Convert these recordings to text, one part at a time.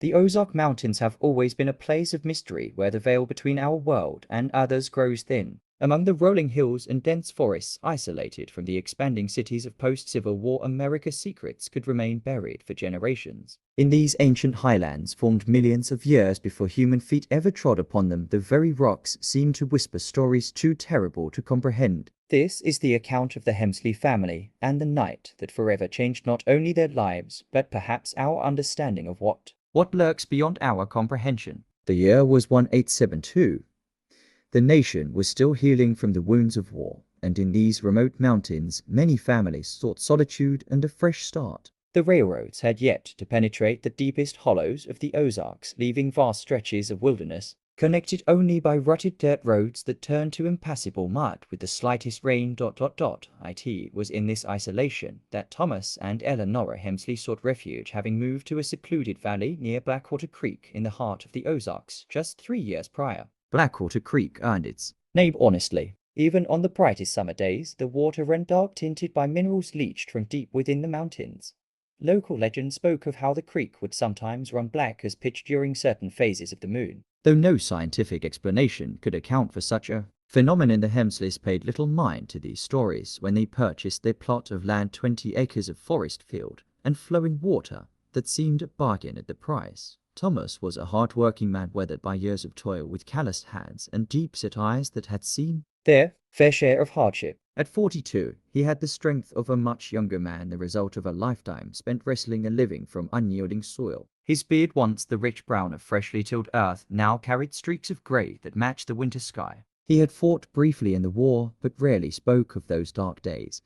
The Ozark Mountains have always been a place of mystery where the veil between our world and others grows thin. Among the rolling hills and dense forests, isolated from the expanding cities of post-Civil War America, secrets could remain buried for generations. In these ancient highlands, formed millions of years before human feet ever trod upon them, the very rocks seem to whisper stories too terrible to comprehend. This is the account of the Hemsley family and the night that forever changed not only their lives, but perhaps our understanding of what lurks beyond our comprehension. The year was 1872. The nation was still healing from the wounds of war, and in these remote mountains many families sought solitude and a fresh start. The railroads had yet to penetrate the deepest hollows of the Ozarks, leaving vast stretches of wilderness, connected only by rutted dirt roads that turned to impassable mud with the slightest rain. It was in this isolation that Thomas and Eleanor Hemsley sought refuge, having moved to a secluded valley near Blackwater Creek in the heart of the Ozarks just 3 years prior. Blackwater Creek earned its name honestly. Even on the brightest summer days, the water ran dark, tinted by minerals leached from deep within the mountains. Local legend spoke of how the creek would sometimes run black as pitch during certain phases of the moon. Though no scientific explanation could account for such a phenomenon, the Hemsleys paid little mind to these stories when they purchased their plot of land, 20 acres of forest field and flowing water that seemed a bargain at the price. Thomas was a hard-working man, weathered by years of toil, with calloused hands and deep-set eyes that had seen their fair share of hardship. At 42, he had the strength of a much younger man, the result of a lifetime spent wrestling a living from unyielding soil. His beard, once the rich brown of freshly tilled earth, now carried streaks of grey that matched the winter sky. He had fought briefly in the war, but rarely spoke of those dark days,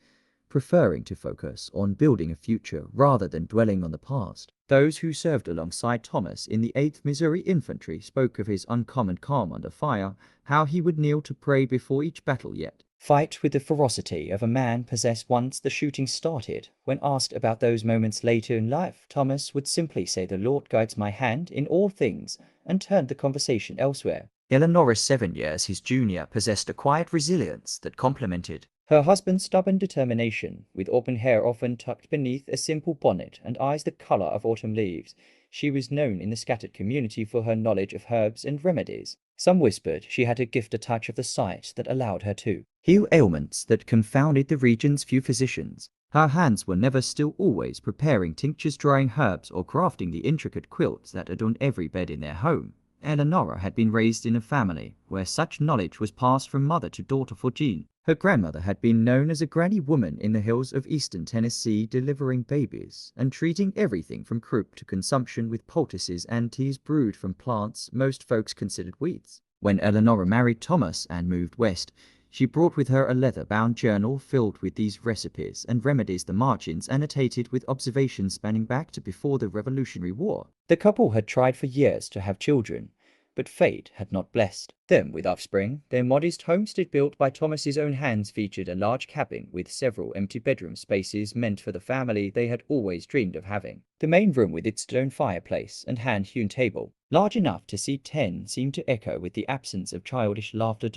preferring to focus on building a future rather than dwelling on the past. Those who served alongside Thomas in the 8th Missouri Infantry spoke of his uncommon calm under fire, how he would kneel to pray before each battle, yet fight with the ferocity of a man possessed once the shooting started. When asked about those moments later in life, Thomas would simply say, "The Lord guides my hand in all things," and turned the conversation elsewhere. Eleanor, 7 years his junior, possessed a quiet resilience that complemented her husband's stubborn determination. With auburn hair often tucked beneath a simple bonnet and eyes the color of autumn leaves, she was known in the scattered community for her knowledge of herbs and remedies. Some whispered she had a gift, a touch of the sight that allowed her to heal ailments that confounded the region's few physicians. Her hands were never still, always preparing tinctures, drying herbs, or crafting the intricate quilts that adorned every bed in their home. Eleanor had been raised in a family where such knowledge was passed from mother to daughter for gene. Her grandmother had been known as a granny woman in the hills of eastern Tennessee, delivering babies and treating everything from croup to consumption with poultices and teas brewed from plants most folks considered weeds. When Eleanor married Thomas and moved west, she brought with her a leather-bound journal filled with these recipes and remedies, the margins annotated with observations spanning back to before the Revolutionary War. The couple had tried for years to have children, but fate had not blessed them with offspring. Their modest homestead, built by Thomas's own hands, featured a large cabin with several empty bedroom spaces meant for the family they had always dreamed of having. The main room, with its stone fireplace and hand-hewn table, large enough to seat 10, seemed to echo with the absence of childish laughter.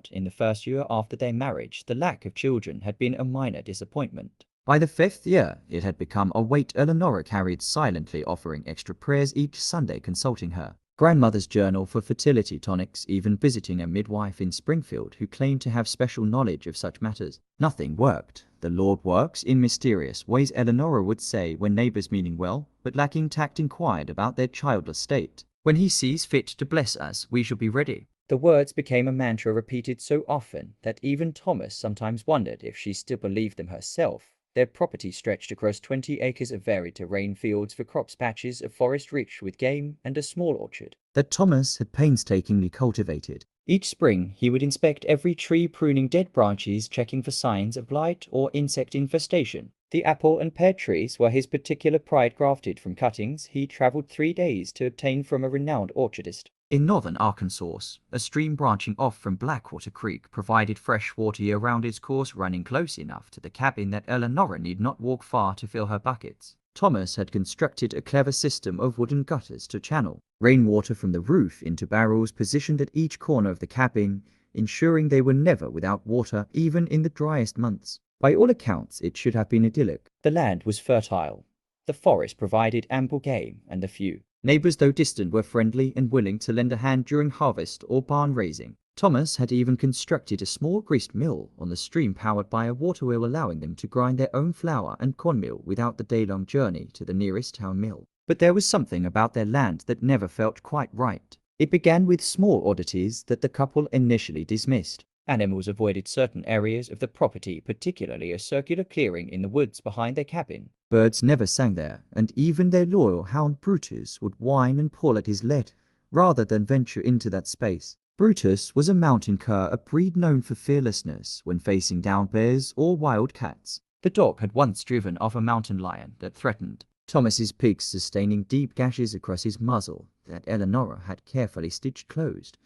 In the first year after their marriage, the lack of children had been a minor disappointment. By the 5th year, it had become a weight Eleanor carried silently, offering extra prayers each Sunday, consulting her grandmother's journal for fertility tonics, even visiting a midwife in Springfield who claimed to have special knowledge of such matters. Nothing worked. "The Lord works in mysterious ways," Eleanor would say when neighbors, meaning well but lacking tact, inquired about their childless state. "When he sees fit to bless us, we shall be ready." The words became a mantra, repeated so often that even Thomas sometimes wondered if she still believed them herself. Their property stretched across 20 acres of varied terrain, fields for crops, patches of forest rich with game, and a small orchard that Thomas had painstakingly cultivated. Each spring he would inspect every tree, pruning dead branches, checking for signs of blight or insect infestation. The apple and pear trees were his particular pride, grafted from cuttings he traveled 3 days to obtain from a renowned orchardist. In northern Arkansas, a stream branching off from Blackwater Creek provided fresh water year-round, its course running close enough to the cabin that Eleanor need not walk far to fill her buckets. Thomas had constructed a clever system of wooden gutters to channel rainwater from the roof into barrels positioned at each corner of the cabin, ensuring they were never without water, even in the driest months. By all accounts, it should have been idyllic. The land was fertile. The forest provided ample game, and the few Neighbors, though distant, were friendly and willing to lend a hand during harvest or barn raising. Thomas had even constructed a small grist mill on the stream powered by a water wheel, allowing them to grind their own flour and cornmeal without the day-long journey to the nearest town mill. But there was something about their land that never felt quite right. It began with small oddities that the couple initially dismissed. Animals avoided certain areas of the property, particularly a circular clearing in the woods behind their cabin. Birds never sang there, and even their loyal hound Brutus would whine and pull at his lead rather than venture into that space. Brutus was a mountain cur, a breed known for fearlessness when facing down bears or wild cats. The dog had once driven off a mountain lion that threatened Thomas's pigs, sustaining deep gashes across his muzzle that Eleanor had carefully stitched closed.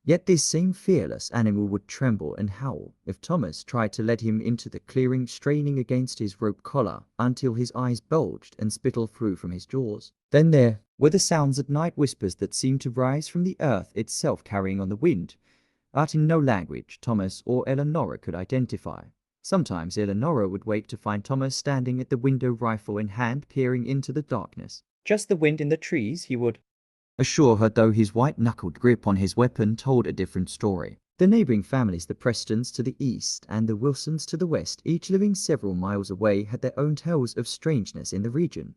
Yet this same fearless animal would tremble and howl if Thomas tried to let him into the clearing, straining against his rope collar until his eyes bulged and spittle flew from his jaws. Then there were the sounds at night, whispers that seemed to rise from the earth itself, carrying on the wind, but in no language Thomas or Eleanor could identify. Sometimes Eleanor would wake to find Thomas standing at the window, rifle in hand, peering into the darkness. Just the wind in the trees, he would assure her, though his white-knuckled grip on his weapon told a different story. The neighboring families, the Prestons to the east and the Wilsons to the west, each living several miles away, had their own tales of strangeness in the region.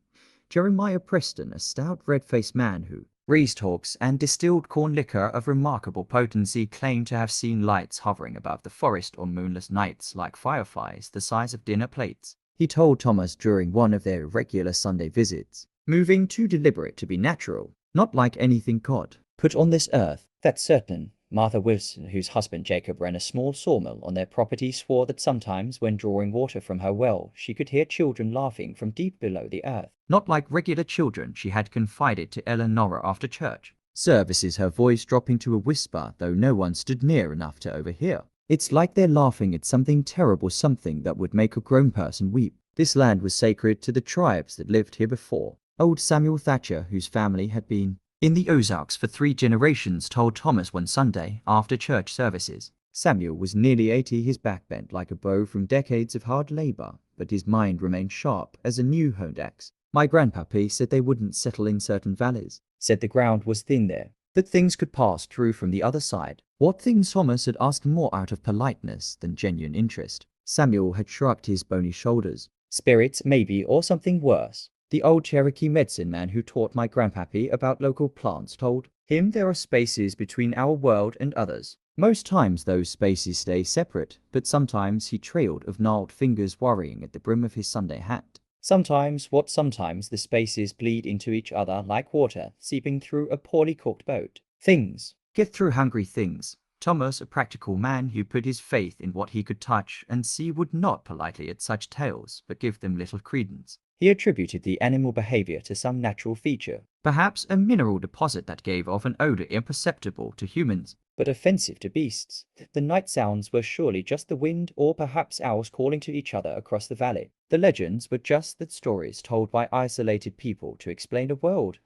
Jeremiah Preston, a stout red-faced man who raised hogs and distilled corn liquor of remarkable potency, claimed to have seen lights hovering above the forest on moonless nights like fireflies the size of dinner plates. He told Thomas during one of their regular Sunday visits, "Moving too deliberate to be natural. Not like anything God put on this earth." That's certain. Martha Wilson, whose husband Jacob ran a small sawmill on their property, swore that sometimes when drawing water from her well, she could hear children laughing from deep below the earth. Not like regular children, she had confided to Eleanor after church services, her voice dropping to a whisper, though no one stood near enough to overhear. "It's like they're laughing at something terrible, something that would make a grown person weep. This land was sacred to the tribes that lived here before." Old Samuel Thatcher, whose family had been in the Ozarks for 3 generations, told Thomas one Sunday after church services. Samuel was nearly 80, his back bent like a bow from decades of hard labor, but his mind remained sharp as a new honed axe. "My grandpappy said they wouldn't settle in certain valleys. Said the ground was thin there, that things could pass through from the other side." What things? Thomas had asked more out of politeness than genuine interest. Samuel had shrugged his bony shoulders. "Spirits, maybe, or something worse." The old Cherokee medicine man who taught my grandpappy about local plants told him there are spaces between our world and others. Most times those spaces stay separate, but sometimes he trailed of gnarled fingers worrying at the brim of his Sunday hat. Sometimes the spaces bleed into each other like water seeping through a poorly corked boat. Things get through, hungry things. Thomas, a practical man who put his faith in what he could touch and see, would nod politely at such tales, but give them little credence. He attributed the animal behavior to some natural feature, perhaps a mineral deposit that gave off an odor imperceptible to humans, but offensive to beasts. The night sounds were surely just the wind, or perhaps owls calling to each other across the valley. The legends were just the stories told by isolated people to explain a world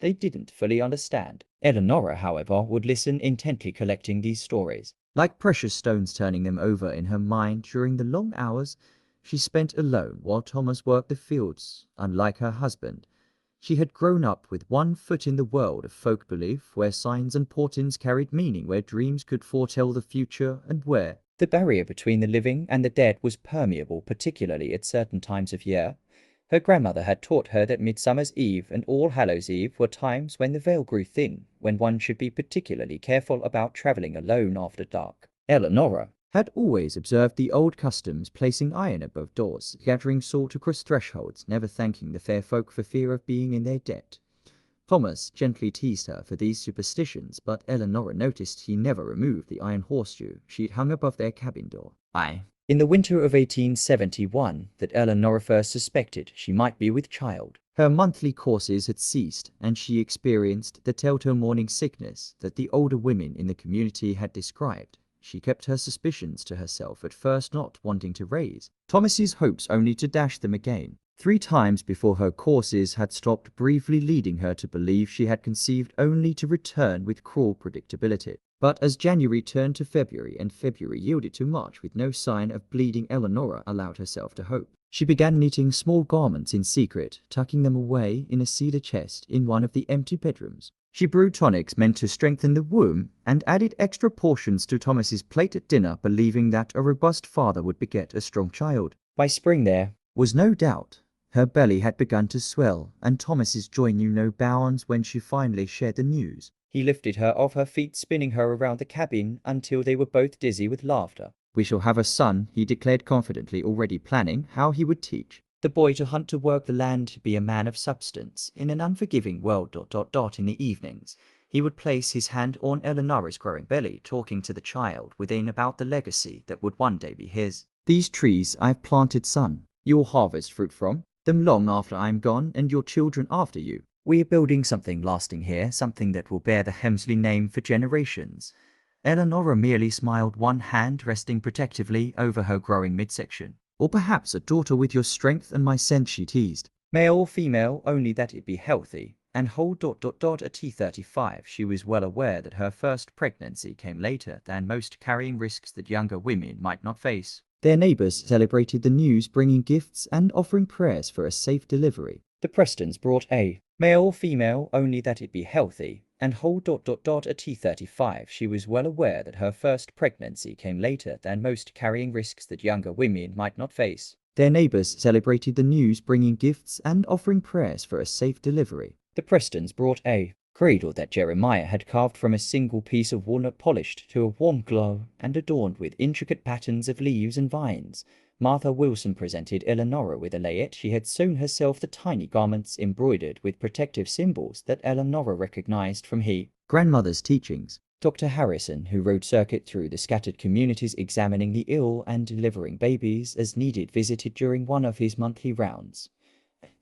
they didn't fully understand. Eleanor, however, would listen intently, collecting these stories like precious stones, turning them over in her mind during the long hours she spent alone while Thomas worked the fields. Unlike her husband, she had grown up with one foot in the world of folk belief, where signs and portents carried meaning, where dreams could foretell the future, and where the barrier between the living and the dead was permeable, particularly at certain times of year. Her grandmother had taught her that Midsummer's Eve and All Hallows' Eve were times when the veil grew thin, when one should be particularly careful about traveling alone after dark. Eleanor had always observed the old customs, placing iron above doors, gathering salt across thresholds, never thanking the fair folk for fear of being in their debt. Thomas gently teased her for these superstitions, but Eleanor noticed he never removed the iron horseshoe she'd hung above their cabin door. In the winter of 1871, that Eleanor first suspected she might be with child. Her monthly courses had ceased, and she experienced the telltale morning sickness that the older women in the community had described. She kept her suspicions to herself, at first not wanting to raise Thomas's hopes, only to dash them again. 3 times before her courses had stopped briefly, leading her to believe she had conceived, only to return with cruel predictability. But as January turned to February and February yielded to March with no sign of bleeding, Eleanor allowed herself to hope. She began knitting small garments in secret, tucking them away in a cedar chest in one of the empty bedrooms. She brewed tonics meant to strengthen the womb and added extra portions to Thomas's plate at dinner, believing that a robust father would beget a strong child. By spring there was no doubt. Her belly had begun to swell, and Thomas's joy knew no bounds when she finally shared the news. He lifted her off her feet, spinning her around the cabin until they were both dizzy with laughter. "We shall have a son," he declared confidently, already planning how he would teach the boy to hunt, to work the land, to be a man of substance. In an unforgiving world, in the evenings, he would place his hand on Eleanor's growing belly, talking to the child within about the legacy that would one day be his. "These trees I've planted, son. You'll harvest fruit from them long after I'm gone, and your children after you. We are building something lasting here, something that will bear the Hemsley name for generations." Eleanor merely smiled, one hand resting protectively over her growing midsection. "Or perhaps a daughter with your strength and my scent," she teased. "Male or female, only that it be healthy and hold ... at T35. She was well aware that her first pregnancy came later than most, carrying risks that younger women might not face. Their neighbors celebrated the news, bringing gifts and offering prayers for a safe delivery. The Prestons brought a male or female, only that it be healthy and hold ... at T35. She was well aware that her first pregnancy came later than most, carrying risks that younger women might not face. Their neighbors celebrated the news, bringing gifts and offering prayers for a safe delivery. The Prestons brought a cradle that Jeremiah had carved from a single piece of walnut, polished to a warm glow and adorned with intricate patterns of leaves and vines. Martha Wilson presented Eleanor with a layette. She had sewn herself the tiny garments embroidered with protective symbols that Eleanor recognized from her grandmother's teachings. Dr. Harrison, who rode circuit through the scattered communities examining the ill and delivering babies as needed, visited during one of his monthly rounds.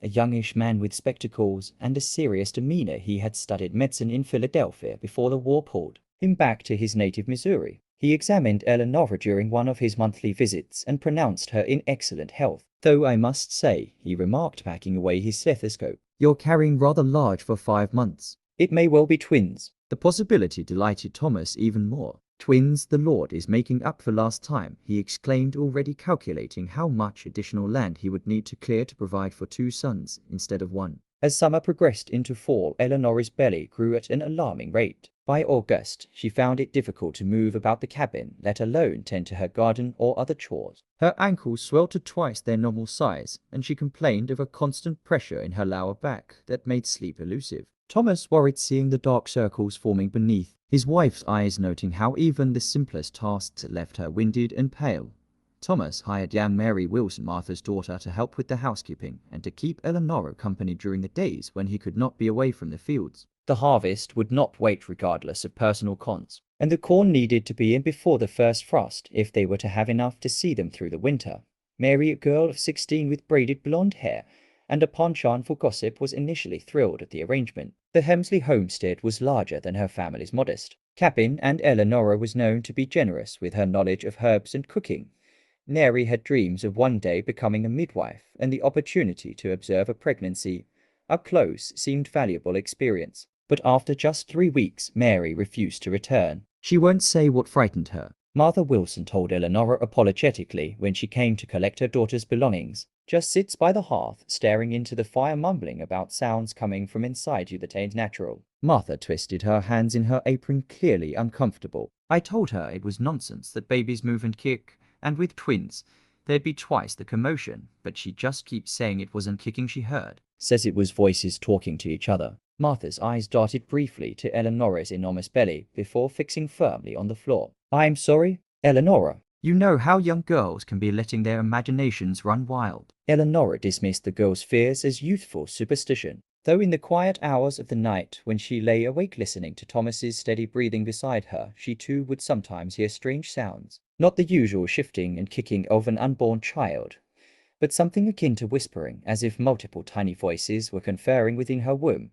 A youngish man with spectacles and a serious demeanor. He had studied medicine in Philadelphia before the war pulled him back to his native Missouri. He examined Eleanor during one of his monthly visits and pronounced her in excellent health. "Though I must say," he remarked, packing away his stethoscope, "you're carrying rather large for 5 months. It may well be twins." The possibility delighted Thomas even more. "Twins, the Lord is making up for lost time," he exclaimed, already calculating how much additional land he would need to clear to provide for 2 sons instead of 1. As summer progressed into fall, Eleanor's belly grew at an alarming rate. By August, she found it difficult to move about the cabin, let alone tend to her garden or other chores. Her ankles swelled to twice their normal size, and she complained of a constant pressure in her lower back that made sleep elusive. Thomas worried, seeing the dark circles forming beneath his wife's eyes, noting how even the simplest tasks left her winded and pale. Thomas hired young Mary Wilson, Martha's daughter, to help with the housekeeping and to keep Eleanor company during the days when he could not be away from the fields. The harvest would not wait regardless of personal cons, and the corn needed to be in before the first frost if they were to have enough to see them through the winter. Mary, a girl of 16 with braided blonde hair and a penchant for gossip, was initially thrilled at the arrangement. The Hemsley homestead was larger than her family's modest cabin, and Eleanor was known to be generous with her knowledge of herbs and cooking. Mary had dreams of one day becoming a midwife, and the opportunity to observe a pregnancy up close seemed valuable experience. But after just 3 weeks, Mary refused to return. "She won't say what frightened her," Martha Wilson told Eleanor apologetically when she came to collect her daughter's belongings. "Just sits by the hearth, staring into the fire, mumbling about sounds coming from inside you that ain't natural." Martha twisted her hands in her apron, clearly uncomfortable. "I told her it was nonsense, that babies move and kick, and with twins there'd be twice the commotion, but she just keeps saying it wasn't kicking she heard. Says it was voices talking to each other." Martha's eyes darted briefly to Eleanor's enormous belly before fixing firmly on the floor. "I'm sorry, Eleanor. You know how young girls can be, letting their imaginations run wild." Eleanor dismissed the girl's fears as youthful superstition, though in the quiet hours of the night when she lay awake listening to Thomas's steady breathing beside her, she too would sometimes hear strange sounds. Not the usual shifting and kicking of an unborn child, but something akin to whispering, as if multiple tiny voices were conferring within her womb.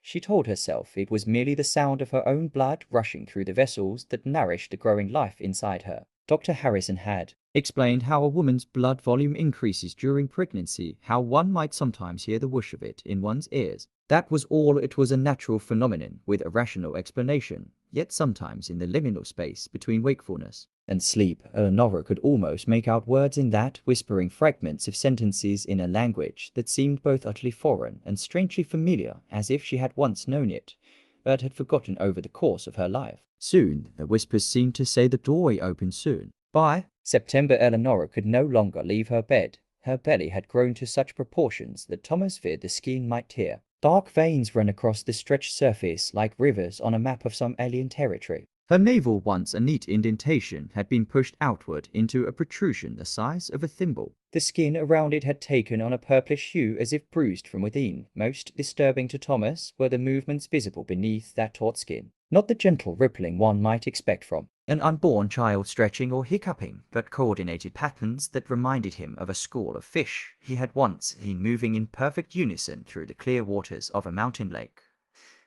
She told herself it was merely the sound of her own blood rushing through the vessels that nourished the growing life inside her. Dr. Harrison had explained how a woman's blood volume increases during pregnancy, how one might sometimes hear the whoosh of it in one's ears. That was all. It was a natural phenomenon with a rational explanation. yet sometimes in the liminal space between wakefulness and sleep, Eleanor could almost make out words in that, whispering fragments of sentences in a language that seemed both utterly foreign and strangely familiar, as if she had once known it, but had forgotten over the course of her life. Soon, the whispers seemed to say the doorway opened soon. By September, Eleanor could no longer leave her bed. Her belly had grown to such proportions that Thomas feared the skin might tear. Dark veins ran across the stretched surface like rivers on a map of some alien territory. Her navel, once a neat indentation, had been pushed outward into a protrusion the size of a thimble. The skin around it had taken on a purplish hue as if bruised from within. Most disturbing to Thomas were the movements visible beneath that taut skin. Not the gentle rippling one might expect from an unborn child stretching or hiccuping, but coordinated patterns that reminded him of a school of fish he had once seen moving in perfect unison through the clear waters of a mountain lake.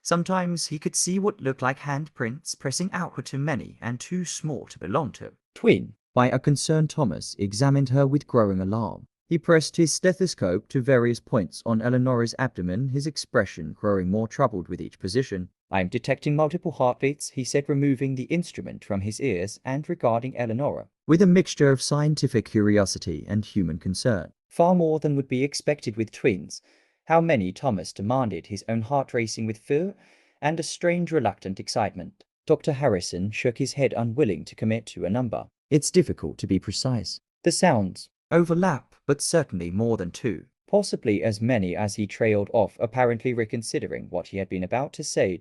Sometimes he could see what looked like handprints pressing outward too many and too small to belong to. Twin. By a concerned Thomas examined her with growing alarm. He pressed his stethoscope to various points on Eleanor's abdomen, his expression growing more troubled with each position. "I'm detecting multiple heartbeats," he said, removing the instrument from his ears and regarding Eleanor with a mixture of scientific curiosity and human concern. Far more than would be expected with twins. How many, Thomas demanded, his own heart racing with fear and a strange reluctant excitement. Dr. Harrison shook his head, unwilling to commit to a number. "It's difficult to be precise. The sounds overlap, but certainly more than two. Possibly as many," as he trailed off, apparently reconsidering what he had been about to say.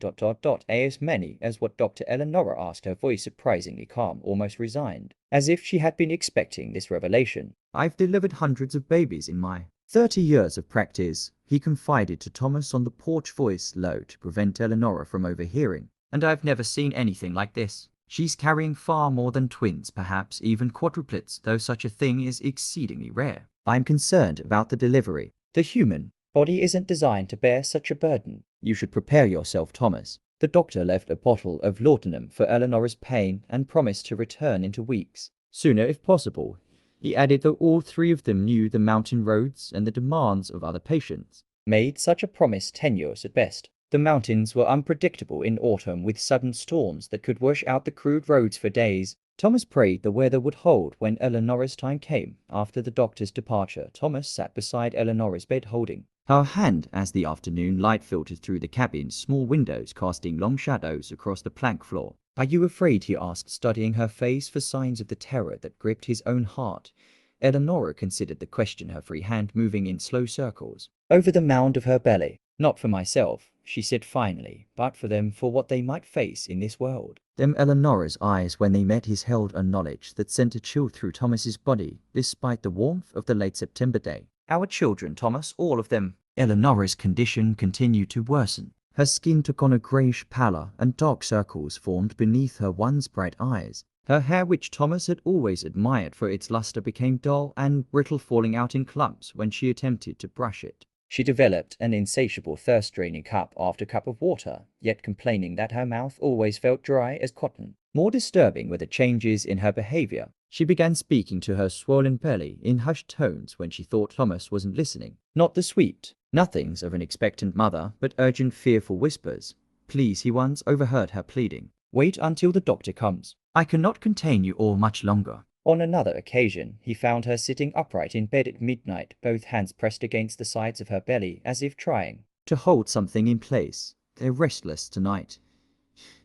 As many as what Dr. Eleanor asked, her voice surprisingly calm, almost resigned, as if she had been expecting this revelation. "I've delivered hundreds of babies in my 30 years of practice," he confided to Thomas on the porch, voice low to prevent Eleanor from overhearing. "And I've never seen anything like this. She's carrying far more than twins, perhaps even quadruplets, though such a thing is exceedingly rare. I'm concerned about the delivery. The human body isn't designed to bear such a burden. You should prepare yourself, Thomas." The doctor left a bottle of laudanum for Eleanor's pain and promised to return in 2 weeks. Sooner if possible, he added, though all three of them knew the mountain roads and the demands of other patients made such a promise tenuous at best. The mountains were unpredictable in autumn, with sudden storms that could wash out the crude roads for days. Thomas prayed the weather would hold when Eleanor's time came. After the doctor's departure, Thomas sat beside Eleanor's bed, holding her hand as the afternoon light filtered through the cabin's small windows, casting long shadows across the plank floor. "Are you afraid?" he asked, studying her face for signs of the terror that gripped his own heart. Eleanor considered the question, her free hand moving in slow circles over the mound of her belly. "Not for myself," she said finally, "but for them, for what they might face in this world." Them Eleanor's eyes, when they met his, held a knowledge that sent a chill through Thomas's body, despite the warmth of the late September day. "Our children, Thomas, all of them." Eleanor's condition continued to worsen. Her skin took on a greyish pallor, and dark circles formed beneath her once bright eyes. Her hair, which Thomas had always admired for its luster, became dull and brittle, falling out in clumps when she attempted to brush it. She developed an insatiable thirst, draining cup after cup of water, yet complaining that her mouth always felt dry as cotton. More disturbing were the changes in her behavior. She began speaking to her swollen belly in hushed tones when she thought Thomas wasn't listening. Not the sweet nothings of an expectant mother, but urgent, fearful whispers. "Please," he once overheard her pleading. "Wait until the doctor comes. I cannot contain you all much longer." On another occasion, he found her sitting upright in bed at midnight, both hands pressed against the sides of her belly, as if trying to hold something in place. "They're restless tonight,"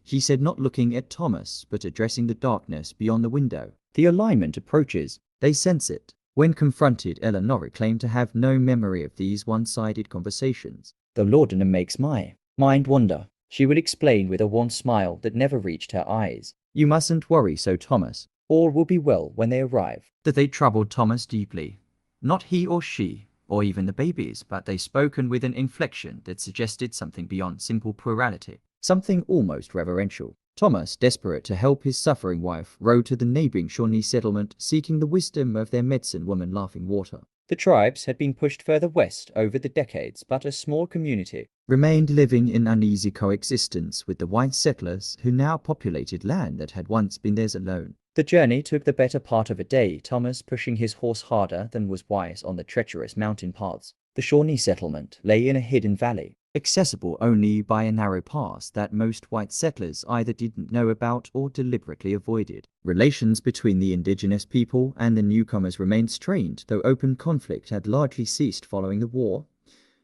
he said, not looking at Thomas, but addressing the darkness beyond the window. "The alignment approaches. They sense it." When confronted, Eleanor claimed to have no memory of these one-sided conversations. "The laudanum makes my mind wander," she would explain with a wan smile that never reached her eyes. "You mustn't worry so, Thomas. All will be well when they arrive." That they troubled Thomas deeply. Not he or she, or even the babies, but they spoken with an inflection that suggested something beyond simple plurality, something almost reverential. Thomas, desperate to help his suffering wife, rode to the neighboring Shawnee settlement, seeking the wisdom of their medicine woman, Laughing Water. The tribes had been pushed further west over the decades, but a small community remained, living in uneasy coexistence with the white settlers who now populated land that had once been theirs alone. The journey took the better part of a day, Thomas pushing his horse harder than was wise on the treacherous mountain paths. The Shawnee settlement lay in a hidden valley, accessible only by a narrow pass that most white settlers either didn't know about or deliberately avoided. Relations between the indigenous people and the newcomers remained strained, though open conflict had largely ceased following the war.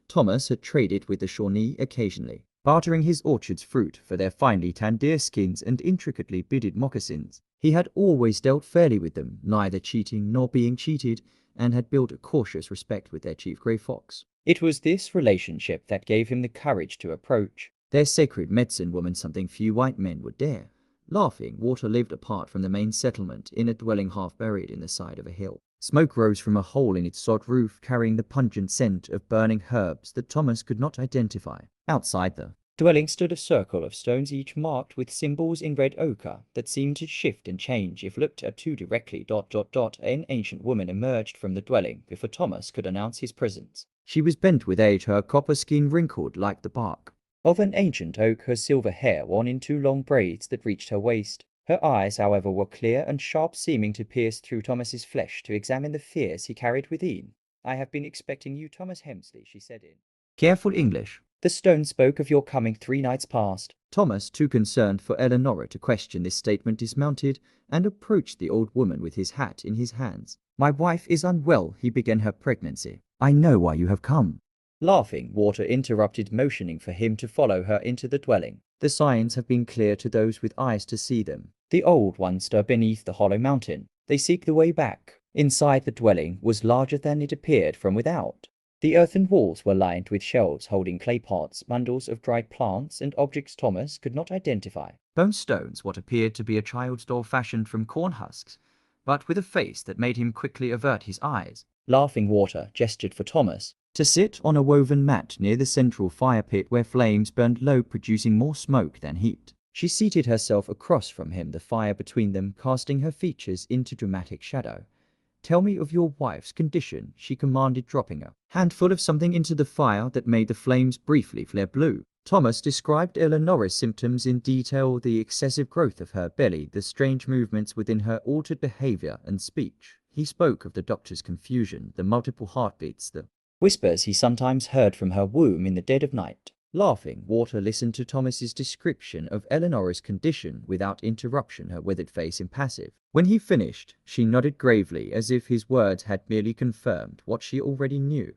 Thomas had traded with the Shawnee occasionally, bartering his orchard's fruit for their finely tanned deer skins and intricately beaded moccasins. He had always dealt fairly with them, neither cheating nor being cheated, and had built a cautious respect with their chief gray fox. It was this relationship that gave him the courage to approach their sacred medicine woman, something few white men would dare. Laughing Water lived apart from the main settlement in a dwelling half buried in the side of a hill. Smoke rose from a hole in its sod roof, carrying the pungent scent of burning herbs that Thomas could not identify. Outside the dwelling stood a circle of stones, each marked with symbols in red ochre that seemed to shift and change if looked at too directly. An ancient woman emerged from the dwelling before Thomas could announce his presence. She was bent with age, her copper skin wrinkled like the bark of an ancient oak, her silver hair worn in two long braids that reached her waist. Her eyes, however, were clear and sharp, seeming to pierce through Thomas's flesh to examine the fears he carried within. "I have been expecting you, Thomas Hemsley," she said in careful English. "The stone spoke of your coming 3 nights past." Thomas, too concerned for Eleanor to question this statement, dismounted and approached the old woman with his hat in his hands. "My wife is unwell," he began, "her pregnancy." "I know why you have come." Laughing Water interrupted, motioning for him to follow her into the dwelling. "The signs have been clear to those with eyes to see them. The old ones stir beneath the hollow mountain. They seek the way back." Inside the dwelling was larger than it appeared from without. The earthen walls were lined with shelves holding clay pots, bundles of dried plants, and objects Thomas could not identify. Bone stones, what appeared to be a child's doll fashioned from corn husks, but with a face that made him quickly avert his eyes. Laughing Water gestured for Thomas to sit on a woven mat near the central fire pit where flames burned low, producing more smoke than heat. She seated herself across from him, the fire between them casting her features into dramatic shadow. "Tell me of your wife's condition," she commanded, dropping a handful of something into the fire that made the flames briefly flare blue. Thomas described Eleanor's symptoms in detail: the excessive growth of her belly, the strange movements within her, altered behavior and speech. He spoke of the doctor's confusion, the multiple heartbeats, the whispers he sometimes heard from her womb in the dead of night. Laughing Water listened to Thomas's description of Eleanor's condition without interruption, her withered face impassive. When he finished, she nodded gravely, as if his words had merely confirmed what she already knew.